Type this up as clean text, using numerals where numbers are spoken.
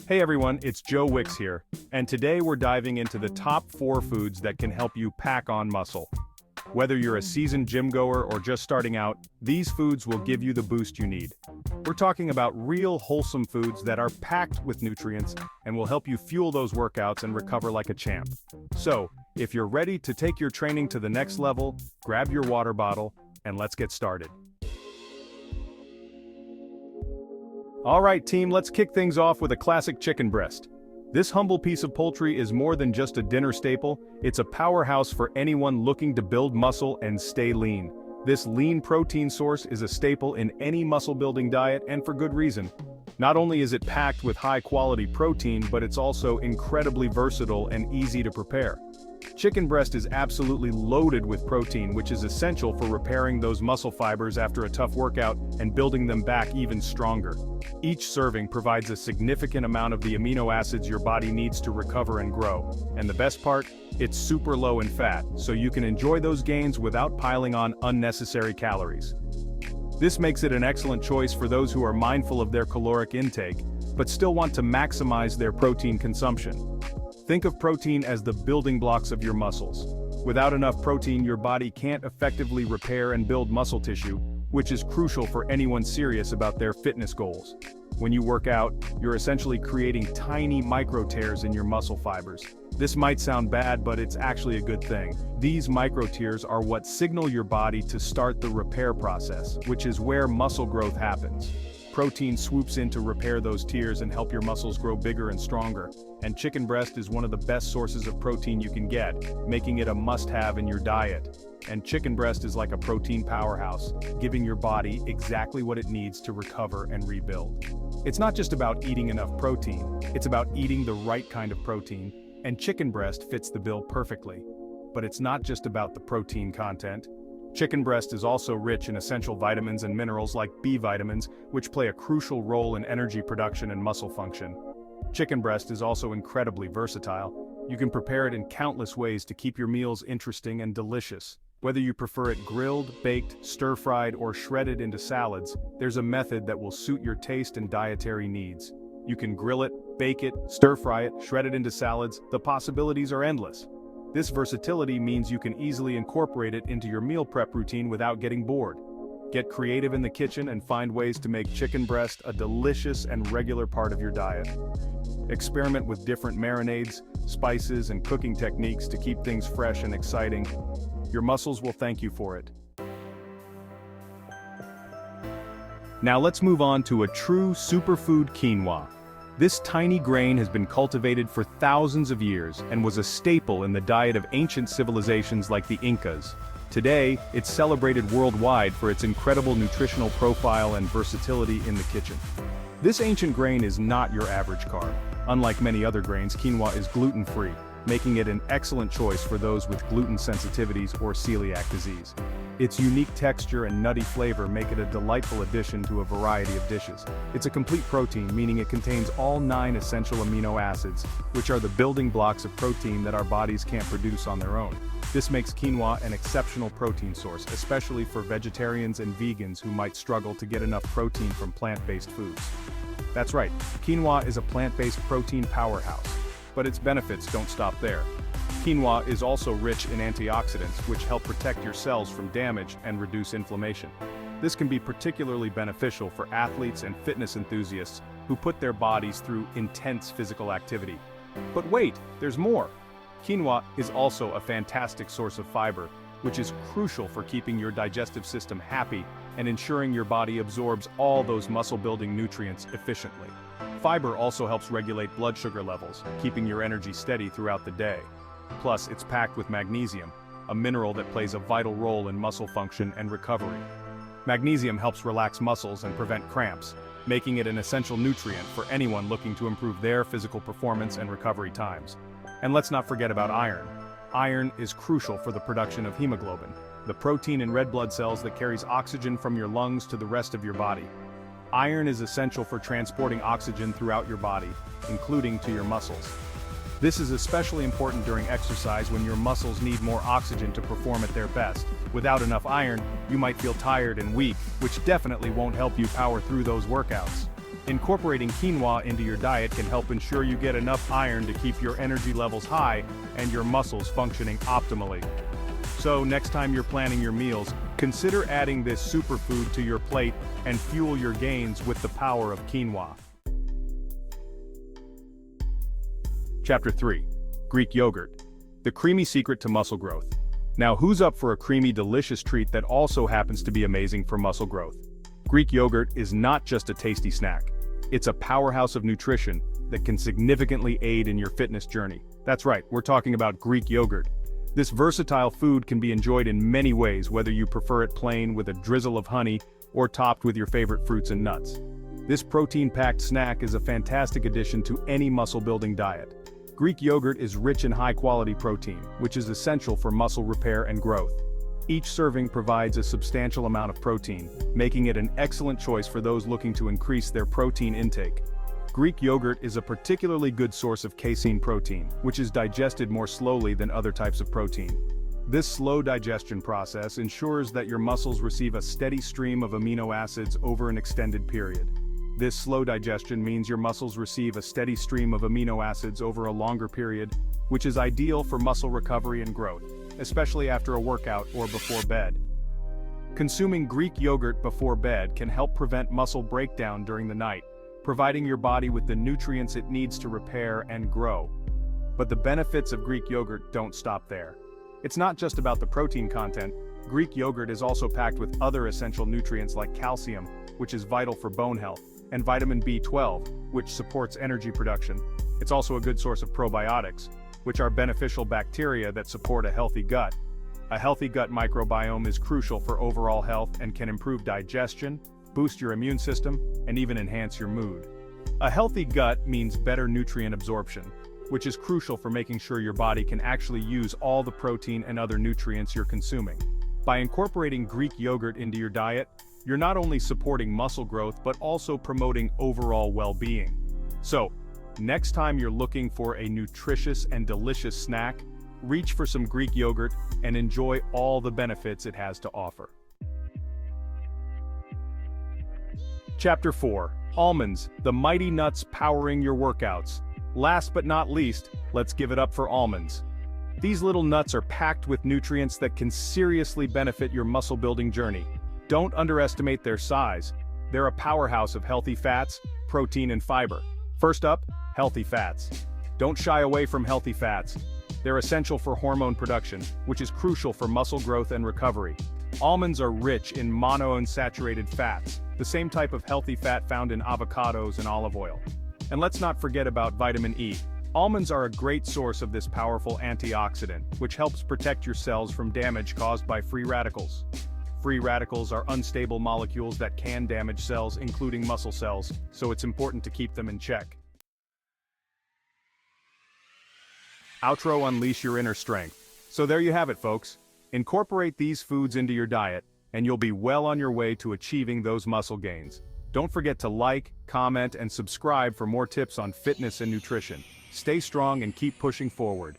Hey everyone, it's Joe Wicks here, and today we're diving into the top 4 foods that can help you pack on muscle. Whether you're a seasoned gym goer or just starting out, these foods will give you the boost you need. We're talking about real wholesome foods that are packed with nutrients and will help you fuel those workouts and recover like a champ. So, if you're ready to take your training to the next level, grab your water bottle, and let's get started. Alright team, let's kick things off with a classic chicken breast. This humble piece of poultry is more than just a dinner staple, it's a powerhouse for anyone looking to build muscle and stay lean. This lean protein source is a staple in any muscle-building diet, and for good reason. Not only is it packed with high-quality protein, but it's also incredibly versatile and easy to prepare. Chicken breast is absolutely loaded with protein, which is essential for repairing those muscle fibers after a tough workout and building them back even stronger. Each serving provides a significant amount of the amino acids your body needs to recover and grow. And the best part? It's super low in fat, so you can enjoy those gains without piling on unnecessary calories. This makes it an excellent choice for those who are mindful of their caloric intake, but still want to maximize their protein consumption. Think of protein as the building blocks of your muscles. Without enough protein, your body can't effectively repair and build muscle tissue, which is crucial for anyone serious about their fitness goals. When you work out, you're essentially creating tiny micro tears in your muscle fibers. This might sound bad, but it's actually a good thing. These micro tears are what signal your body to start the repair process, which is where muscle growth happens. Protein swoops in to repair those tears and help your muscles grow bigger and stronger. And chicken breast is one of the best sources of protein you can get, making it a must-have in your diet. And chicken breast is like a protein powerhouse, giving your body exactly what it needs to recover and rebuild. It's not just about eating enough protein, it's about eating the right kind of protein, and chicken breast fits the bill perfectly. But it's not just about the protein content. Chicken breast is also rich in essential vitamins and minerals like B vitamins, which play a crucial role in energy production and muscle function. Chicken breast is also incredibly versatile. You can prepare it in countless ways to keep your meals interesting and delicious. Whether you prefer it grilled, baked, stir-fried, or shredded into salads, there's a method that will suit your taste and dietary needs. You can grill it, bake it, stir-fry it, shred it into salads. The possibilities are endless. This versatility means you can easily incorporate it into your meal prep routine without getting bored. Get creative in the kitchen and find ways to make chicken breast a delicious and regular part of your diet. Experiment with different marinades, spices, and cooking techniques to keep things fresh and exciting. Your muscles will thank you for it. Now let's move on to a true superfood, quinoa. This tiny grain has been cultivated for thousands of years and was a staple in the diet of ancient civilizations like the Incas. Today, it's celebrated worldwide for its incredible nutritional profile and versatility in the kitchen. This ancient grain is not your average carb. Unlike many other grains, quinoa is gluten-free, making it an excellent choice for those with gluten sensitivities or celiac disease. Its unique texture and nutty flavor make it a delightful addition to a variety of dishes. It's a complete protein, meaning it contains all 9 essential amino acids, which are the building blocks of protein that our bodies can't produce on their own. This makes quinoa an exceptional protein source, especially for vegetarians and vegans who might struggle to get enough protein from plant-based foods. That's right, quinoa is a plant-based protein powerhouse. But its benefits don't stop there. Quinoa is also rich in antioxidants, which help protect your cells from damage and reduce inflammation. This can be particularly beneficial for athletes and fitness enthusiasts who put their bodies through intense physical activity. But wait, there's more. Quinoa is also a fantastic source of fiber, which is crucial for keeping your digestive system happy and ensuring your body absorbs all those muscle-building nutrients efficiently. Fiber also helps regulate blood sugar levels, keeping your energy steady throughout the day. Plus, it's packed with magnesium, a mineral that plays a vital role in muscle function and recovery. Magnesium helps relax muscles and prevent cramps, making it an essential nutrient for anyone looking to improve their physical performance and recovery times. And let's not forget about iron. Iron is crucial for the production of hemoglobin, the protein in red blood cells that carries oxygen from your lungs to the rest of your body. Iron is essential for transporting oxygen throughout your body, including to your muscles. This is especially important during exercise when your muscles need more oxygen to perform at their best. Without enough iron, you might feel tired and weak, which definitely won't help you power through those workouts. Incorporating quinoa into your diet can help ensure you get enough iron to keep your energy levels high and your muscles functioning optimally. So next time you're planning your meals, consider adding this superfood to your plate and fuel your gains with the power of quinoa. Chapter 3. Greek Yogurt. The creamy secret to muscle growth. Now who's up for a creamy, delicious treat that also happens to be amazing for muscle growth? Greek yogurt is not just a tasty snack. It's a powerhouse of nutrition that can significantly aid in your fitness journey. That's right, we're talking about Greek yogurt. This versatile food can be enjoyed in many ways, whether you prefer it plain with a drizzle of honey or topped with your favorite fruits and nuts. This protein-packed snack is a fantastic addition to any muscle-building diet. Greek yogurt is rich in high-quality protein, which is essential for muscle repair and growth. Each serving provides a substantial amount of protein, making it an excellent choice for those looking to increase their protein intake. Greek yogurt is a particularly good source of casein protein, which is digested more slowly than other types of protein. This slow digestion process ensures that your muscles receive a steady stream of amino acids over an extended period. This slow digestion means your muscles receive a steady stream of amino acids over a longer period, which is ideal for muscle recovery and growth, especially after a workout or before bed. Consuming Greek yogurt before bed can help prevent muscle breakdown during the night, providing your body with the nutrients it needs to repair and grow. But the benefits of Greek yogurt don't stop there. It's not just about the protein content. Greek yogurt is also packed with other essential nutrients like calcium, which is vital for bone health, and vitamin B12, which supports energy production. It's also a good source of probiotics, which are beneficial bacteria that support a healthy gut. A healthy gut microbiome is crucial for overall health and can improve digestion, boost your immune system, and even enhance your mood. A healthy gut means better nutrient absorption, which is crucial for making sure your body can actually use all the protein and other nutrients you're consuming. By incorporating Greek yogurt into your diet, you're not only supporting muscle growth but also promoting overall well-being. So, next time you're looking for a nutritious and delicious snack, reach for some Greek yogurt and enjoy all the benefits it has to offer. Chapter 4. Almonds, the mighty nuts powering your workouts. Last but not least, let's give it up for almonds. These little nuts are packed with nutrients that can seriously benefit your muscle-building journey. Don't underestimate their size. They're a powerhouse of healthy fats, protein, and fiber. First up, healthy fats. Don't shy away from healthy fats. They're essential for hormone production, which is crucial for muscle growth and recovery. Almonds are rich in monounsaturated fats, the same type of healthy fat found in avocados and olive oil. And let's not forget about vitamin E. Almonds are a great source of this powerful antioxidant, which helps protect your cells from damage caused by free radicals. Free radicals are unstable molecules that can damage cells, including muscle cells, so it's important to keep them in check. Outro: unleash your inner strength. So there you have it, folks. Incorporate these foods into your diet, and you'll be well on your way to achieving those muscle gains. Don't forget to like, comment, and subscribe for more tips on fitness and nutrition. Stay strong and keep pushing forward.